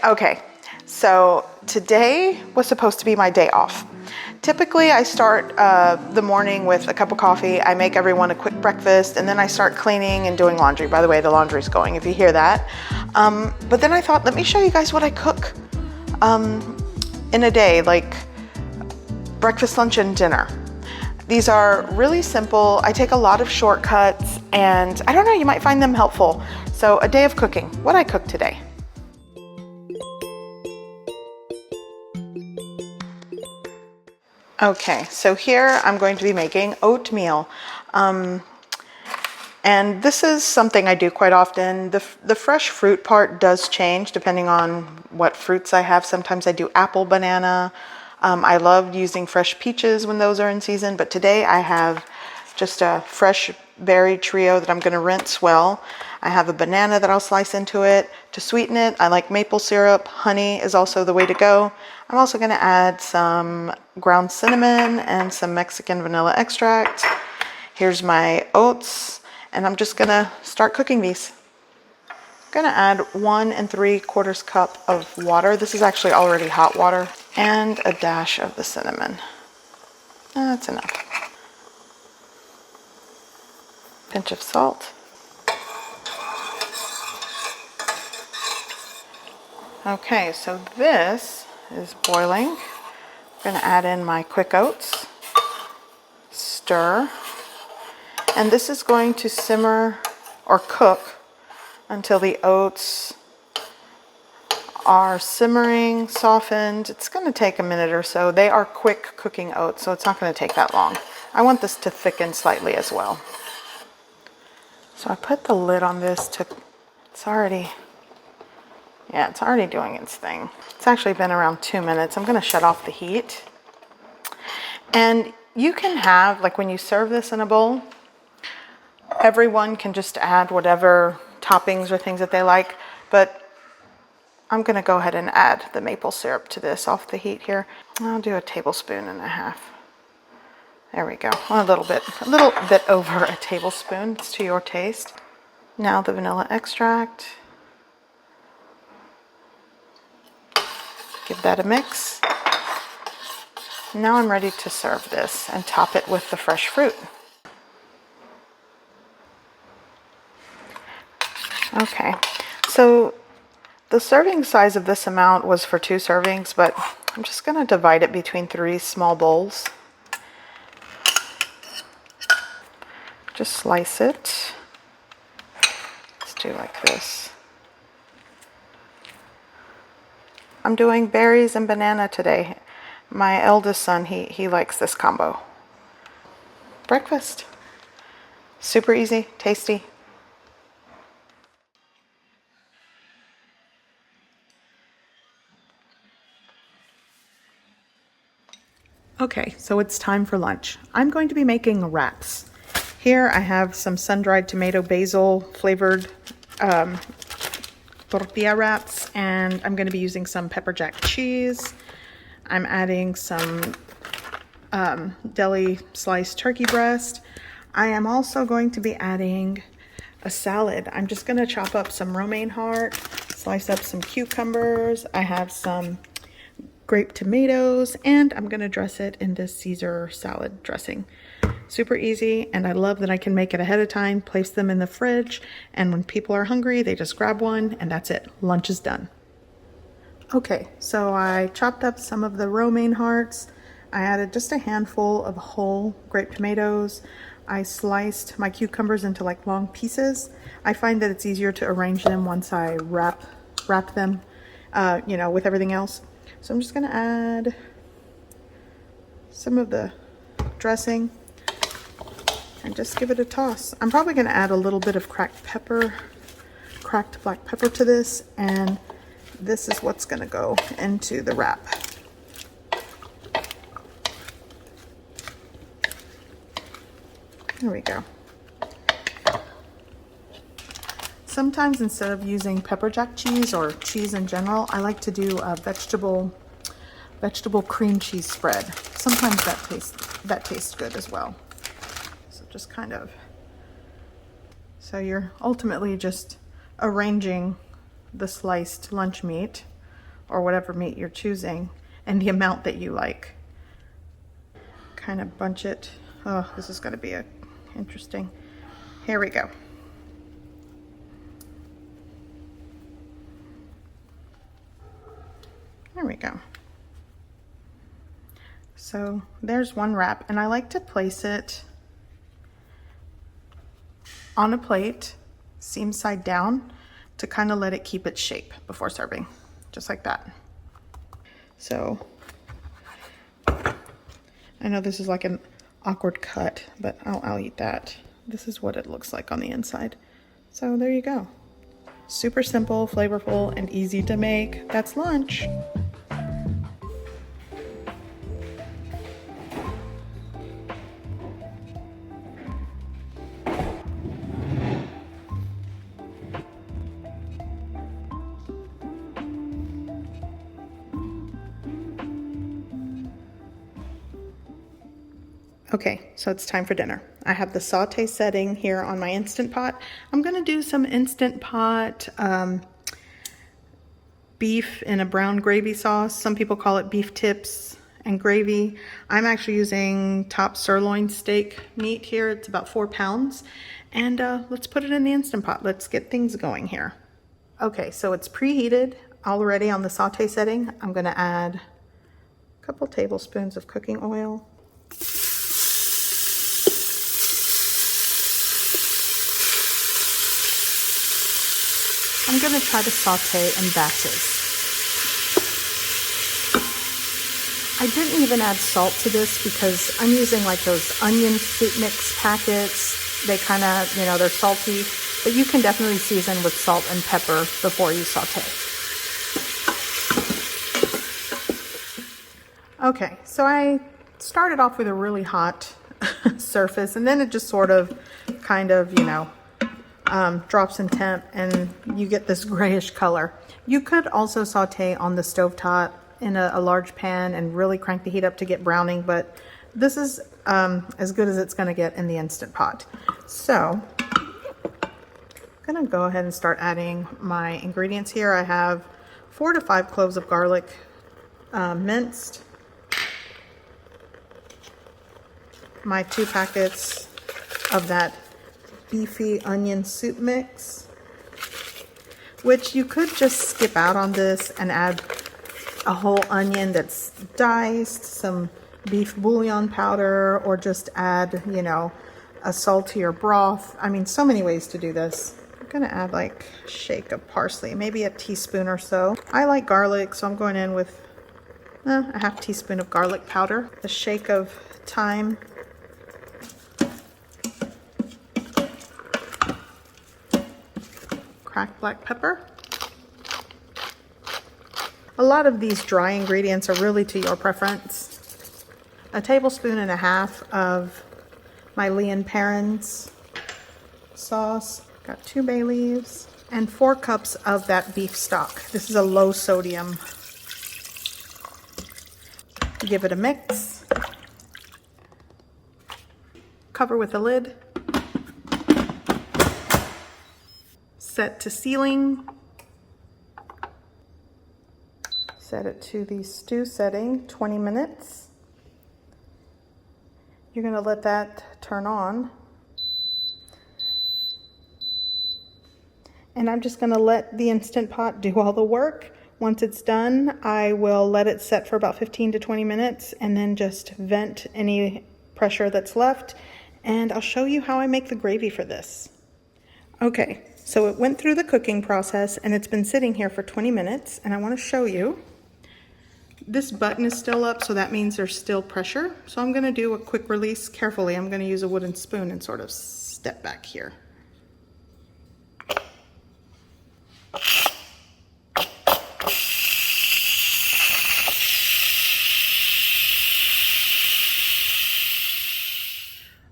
Okay, so today was supposed to be my day off. Typically I start the morning with a cup of coffee, I make everyone a quick breakfast, and then I start cleaning and doing laundry. By the way, the laundry's going if you hear that. But then I thought, let me show you guys what I cook in a day, like breakfast, lunch, and dinner. These are really simple. I take a lot of shortcuts, and I don't know, you might find them helpful. So a day of cooking, what I cooked today. Okay, so here I'm going to be making oatmeal. And this is something I do quite often. The fresh fruit part does change depending on what fruits I have. Sometimes I do apple, banana. I love using fresh peaches when those are in season, but today I have just a fresh berry trio that I'm going to rinse well. I have a banana that I'll slice into it. To sweeten it, I like maple syrup. Honey is also the way to go. I'm also going to add some ground cinnamon and some Mexican vanilla extract. Here's my oats, and I'm just going to start cooking these. I'm going to add 1 3/4 cup of water. This is actually already hot water, and a dash of the cinnamon. That's enough. Pinch of salt. Okay, so this is boiling. I'm going to add in my quick oats. Stir. And this is going to simmer or cook until the oats are simmering, softened. It's going to take a minute or so. They are quick cooking oats, so it's not going to take that long. I want this to thicken slightly as well. So I put the lid on this to, it's already doing its thing. It's actually been around 2 minutes. I'm going to shut off the heat. And you can have, like when you serve this in a bowl, everyone can just add whatever toppings or things that they like, but I'm going to go ahead and add the maple syrup to this off the heat here. I'll do 1.5 tablespoons. There we go. A little bit over 1 tablespoon. It's to your taste. Now the vanilla extract. Give that a mix. Now I'm ready to serve this and top it with the fresh fruit. Okay, so the serving size of this amount was for 2 servings, but I'm just going to divide it between 3 small bowls. Just slice it. Let's do like this. I'm doing berries and banana today. My eldest son, he likes this combo. Breakfast. Super easy, tasty. Okay, so it's time for lunch. I'm going to be making wraps. Here I have some sun-dried tomato basil flavored tortilla wraps, and I'm going to be using some pepper jack cheese. I'm adding some deli sliced turkey breast. I am also going to be adding a salad. I'm just going to chop up some romaine heart, slice up some cucumbers. I have some grape tomatoes, and I'm going to dress it in this Caesar salad dressing. Super easy, and I love that I can make it ahead of time, place them in the fridge, and when people are hungry, they just grab one, and that's it. Lunch is done. Okay, so I chopped up some of the romaine hearts. I added just a handful of whole grape tomatoes. I sliced my cucumbers into like long pieces. I find that it's easier to arrange them once I wrap them, with everything else. So I'm just gonna add some of the dressing and just give it a toss. I'm probably gonna add a little bit of cracked black pepper to this, and this is what's gonna go into the wrap. There we go. Sometimes instead of using pepper jack cheese or cheese in general, I like to do a vegetable cream cheese spread. Sometimes that tastes good as well. So just kind of, so you're ultimately just arranging the sliced lunch meat or whatever meat you're choosing, and the amount that you like. Kind of bunch it. Oh, this is going to be interesting. Here we go. There we go. So there's one wrap, and I like to place it on a plate, seam side down, to kind of let it keep its shape before serving, just like that. So I know this is like an awkward cut, but I'll eat that. This is what it looks like on the inside. So there you go. Super simple, flavorful, and easy to make. That's lunch. Okay, so it's time for dinner. I have the saute setting here on my Instant Pot. I'm gonna do some Instant Pot beef in a brown gravy sauce. Some people call it beef tips and gravy. I'm actually using top sirloin steak meat here. It's about 4 pounds. And let's put it in the Instant Pot. Let's get things going here. Okay, so it's preheated already on the saute setting. I'm gonna add a couple tablespoons of cooking oil. I'm going to try to saute in batches. I didn't even add salt to this because I'm using like those onion soup mix packets. They kind of, you know, they're salty, but you can definitely season with salt and pepper before you saute. Okay, so I started off with a really hot surface, and then it just sort of kind of, you know, drops in temp and you get this grayish color. You could also saute on the stovetop in a large pan and really crank the heat up to get browning, but this is as good as it's going to get in the Instant Pot. So I'm going to go ahead and start adding my ingredients here. I have 4 to 5 cloves of garlic minced, my 2 packets of that beefy onion soup mix, which you could just skip out on this and add a whole onion that's diced, some beef bouillon powder, or just add, you know, a saltier broth. I mean, so many ways to do this. I'm gonna add like a shake of parsley, maybe a teaspoon or so. I like garlic, so I'm going in with a half teaspoon of garlic powder, a shake of thyme, cracked black pepper. A lot of these dry ingredients are really to your preference. A tablespoon and a half of my Lea & Perrins sauce. Got 2 bay leaves and 4 cups of that beef stock. This is a low sodium. Give it a mix. Cover with a lid. Set to sealing. Set it to the stew setting, 20 minutes. You're going to let that turn on. And I'm just going to let the Instant Pot do all the work. Once it's done, I will let it set for about 15 to 20 minutes and then just vent any pressure that's left. And I'll show you how I make the gravy for this. Okay, so it went through the cooking process and it's been sitting here for 20 minutes, and I want to show you. This button is still up, so that means there's still pressure. So I'm going to do a quick release carefully. I'm going to use a wooden spoon and sort of step back here.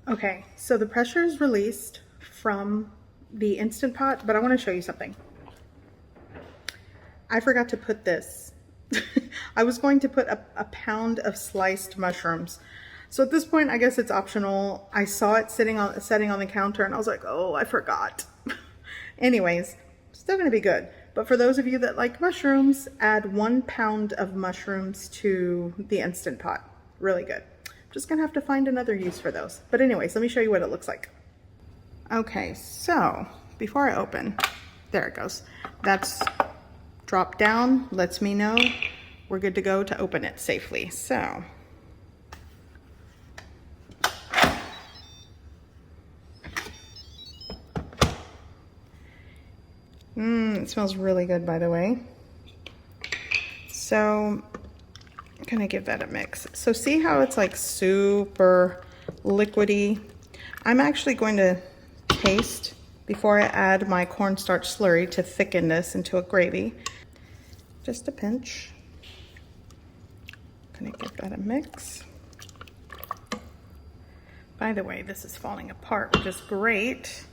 Okay, so the pressure is released from the Instant Pot, but I want to show you something. I forgot to put this. I was going to put a pound of sliced mushrooms. So at this point, I guess it's optional. I saw it setting on the counter and I was like, oh, I forgot. Anyways, still gonna be good. But for those of you that like mushrooms, add 1 pound of mushrooms to the Instant Pot. Really good. Just gonna have to find another use for those. But anyways, let me show you what it looks like. Okay, so before I open, there it goes. That's dropped down, lets me know we're good to go to open it safely. So it smells really good, by the way. So I'm gonna give that a mix. So see how it's like super liquidy? I'm actually going to taste before I add my cornstarch slurry to thicken this into a gravy. Just a pinch. Gonna give that a mix. By the way, this is falling apart, which is great.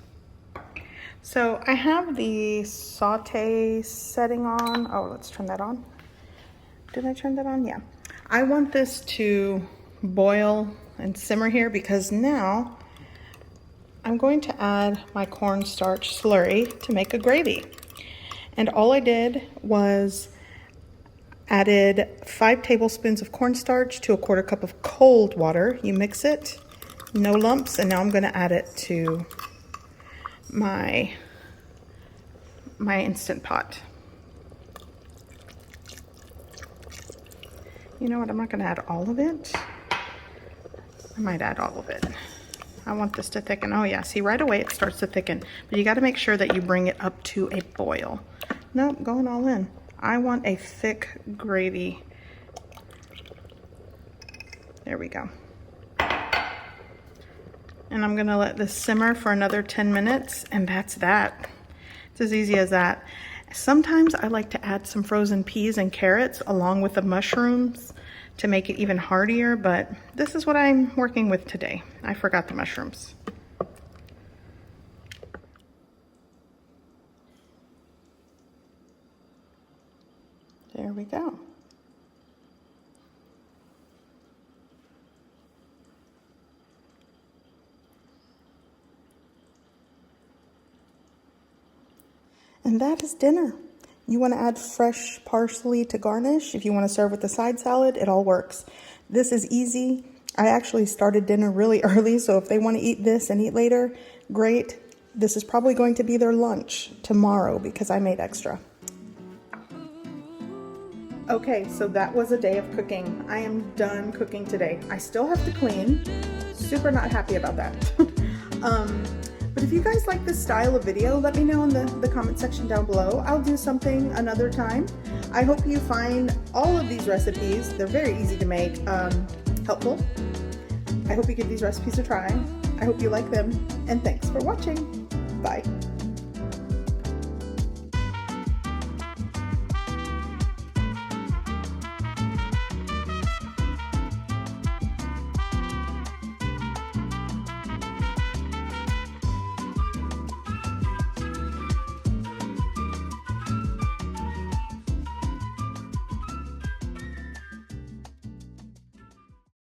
So I have the saute setting on. Oh, let's turn that on. Did I turn that on? Yeah. I want this to boil and simmer here because now I'm going to add my cornstarch slurry to make a gravy. And all I did was added 5 tablespoons of cornstarch to a 1/4 cup of cold water. You mix it, no lumps, and now I'm going to add it to my Instant Pot. You know what, I'm not going to add all of it. I might add all of it. I want this to thicken. Oh yeah, see, right away it starts to thicken, but you got to make sure that you bring it up to a boil. Nope, going all in. I want a thick gravy. There we go. And I'm gonna let this simmer for another 10 minutes, and that's that. It's as easy as that. Sometimes I like to add some frozen peas and carrots along with the mushrooms to make it even heartier, but this is what I'm working with today. I forgot the mushrooms. There we go. And that is dinner. You want to add fresh parsley to garnish. If you want to serve with a side salad, it all works. This is easy. I actually started dinner really early, so if they want to eat this and eat later, great. This is probably going to be their lunch tomorrow because I made extra. Okay, so that was a day of cooking. I am done cooking today. I still have to clean. Super not happy about that. But if you guys like this style of video, let me know in the comment section down below. I'll do something another time. I hope you find all of these recipes, they're very easy to make, helpful. I hope you give these recipes a try. I hope you like them, and thanks for watching. Bye.